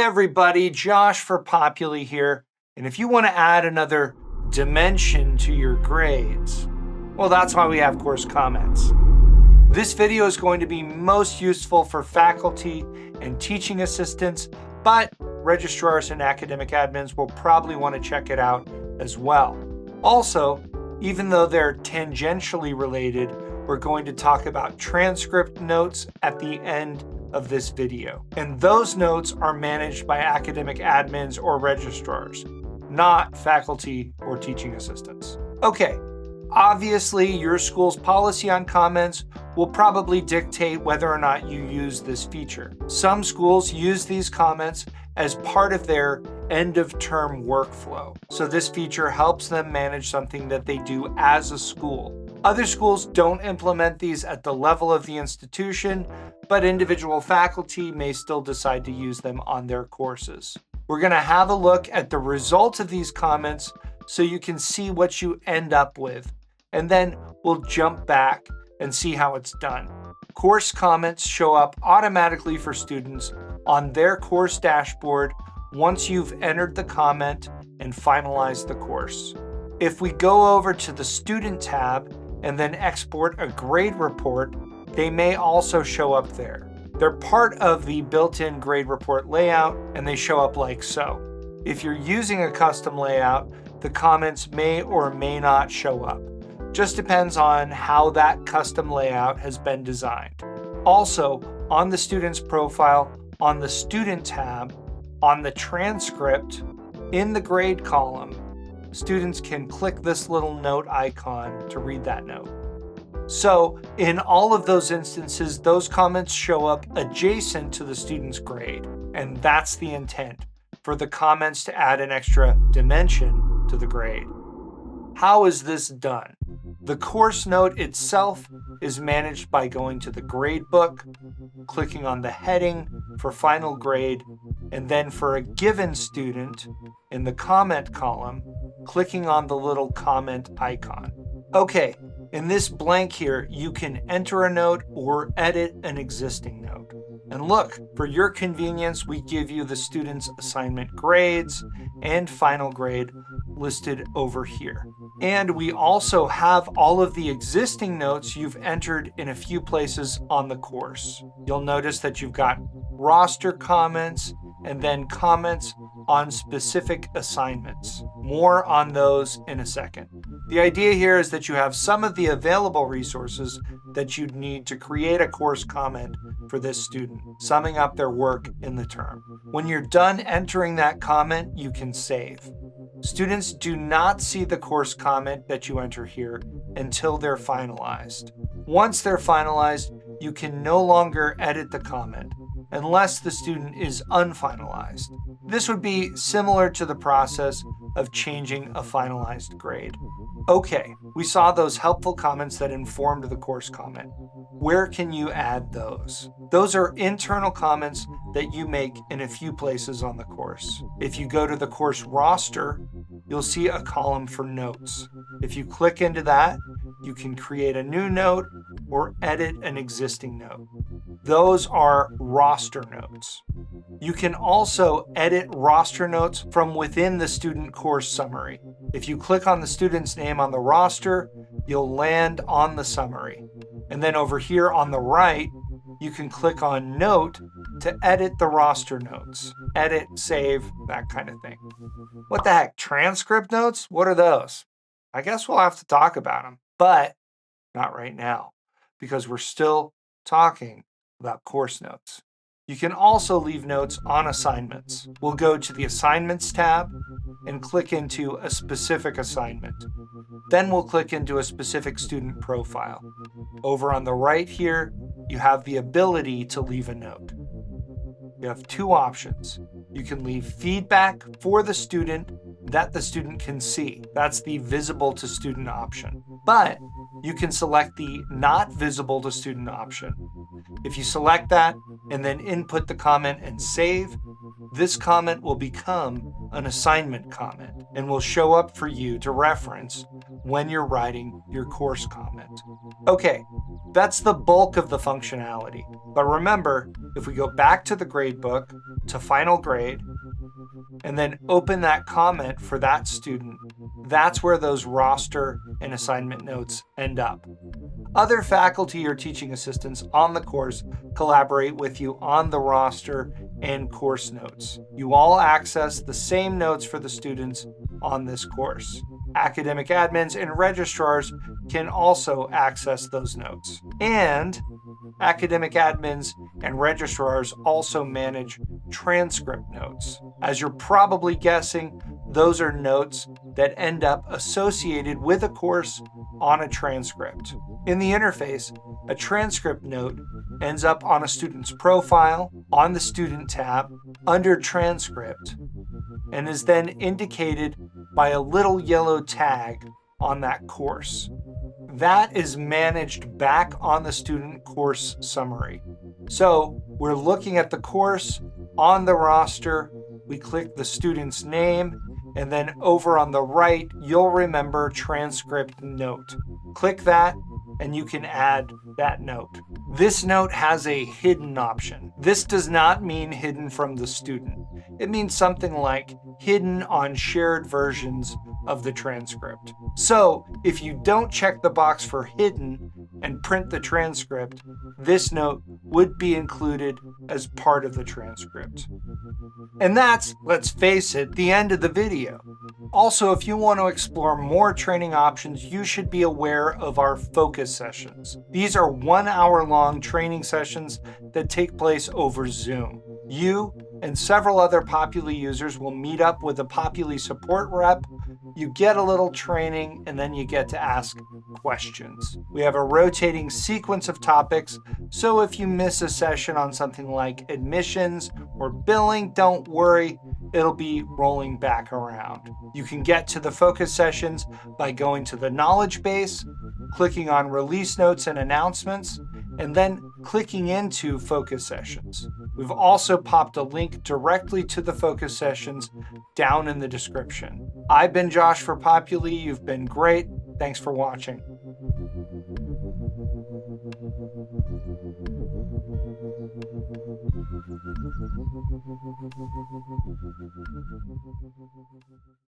everybody, Josh for Populi here. And if you want to add another dimension to your grades, well, that's why we have course comments. This video is going to be most useful for faculty and teaching assistants, but registrars and academic admins will probably want to check it out as well. Also, even though they're tangentially related, we're going to talk about transcript notes at the end of this video. And those notes are managed by academic admins or registrars, not faculty or teaching assistants. Okay, obviously your school's policy on comments will probably dictate whether or not you use this feature. Some schools use these comments as part of their end-of-term workflow. So this feature helps them manage something that they do as a school. Other schools don't implement these at the level of the institution, but individual faculty may still decide to use them on their courses. We're going to have a look at the results of these comments so you can see what you end up with, and then we'll jump back and see how it's done. Course comments show up automatically for students on their course dashboard once you've entered the comment and finalized the course. If we go over to the Student tab and then export a grade report, they may also show up there. They're part of the built-in grade report layout, and they show up like so. If you're using a custom layout, the comments may or may not show up. Just depends on how that custom layout has been designed. Also, on the student's profile, on the Student tab, on the Transcript, in the grade column, students can click this little note icon to read that note. So in all of those instances, those comments show up adjacent to the student's grade. And that's the intent, for the comments to add an extra dimension to the grade. How is this done? The course note itself is managed by going to the gradebook, clicking on the heading for final grade, and then for a given student, in the comment column, clicking on the little comment icon. Okay, in this blank here, you can enter a note or edit an existing note. And look, for your convenience, we give you the student's assignment grades and final grade listed over here. And we also have all of the existing notes you've entered in a few places on the course. You'll notice that you've got roster comments and then comments on specific assignments. More on those in a second. The idea here is that you have some of the available resources that you'd need to create a course comment for this student, summing up their work in the term. When you're done entering that comment, you can save. Students do not see the course comment that you enter here until they're finalized. Once they're finalized, you can no longer edit the comment unless the student is unfinalized. This would be similar to the process of changing a finalized grade. Okay, we saw those helpful comments that informed the course comment. Where can you add those? Those are internal comments that you make in a few places on the course. If you go to the course roster, you'll see a column for notes. If you click into that, you can create a new note or edit an existing note. Those are roster notes. You can also edit roster notes from within the student course summary. If you click on the student's name on the roster, you'll land on the summary. And then over here on the right, you can click on Note to edit the roster notes. Edit, save, that kind of thing. What the heck, transcript notes? What are those? I guess we'll have to talk about them, but not right now, because we're still talking about course notes. You can also leave notes on assignments. We'll go to the Assignments tab and click into a specific assignment. Then we'll click into a specific student profile. Over on the right here, you have the ability to leave a note. You have two options. You can leave feedback for the student that the student can see. That's the visible to student option. But you can select the not visible to student option. If you select that and then input the comment and save, this comment will become an assignment comment and will show up for you to reference when you're writing your course comment. Okay, that's the bulk of the functionality. But remember, if we go back to the gradebook, to final grade, and then open that comment for that student, that's where those roster and assignment notes end up. Other faculty or teaching assistants on the course collaborate with you on the roster and course notes. You all access the same notes for the students on this course. Academic admins and registrars can also access those notes. And academic admins and registrars also manage transcript notes. As you're probably guessing, those are notes that end up associated with a course on a transcript. In the interface, a transcript note ends up on a student's profile, on the Student tab, under Transcript, and is then indicated by a little yellow tag on that course. That is managed back on the student course summary. So we're looking at the course on the roster, we click the student's name, and then over on the right, you'll remember transcript note. Click that, and you can add that note. This note has a hidden option. This does not mean hidden from the student. It means something like hidden on shared versions of the transcript. So if you don't check the box for hidden and print the transcript, this note would be included as part of the transcript. And that's, let's face it, the end of the video. Also, if you want to explore more training options, you should be aware of our focus sessions. These are 1 hour-long training sessions that take place over Zoom. You and several other Populi users will meet up with a Populi support rep. You get a little training, and then you get to ask questions. We have a rotating sequence of topics, so if you miss a session on something like admissions or billing, don't worry, it'll be rolling back around. You can get to the focus sessions by going to the knowledge base, clicking on release notes and announcements, and then clicking into focus sessions. We've also popped a link directly to the focus sessions down in the description. I've been Josh for Populi. You've been great. Thanks for watching.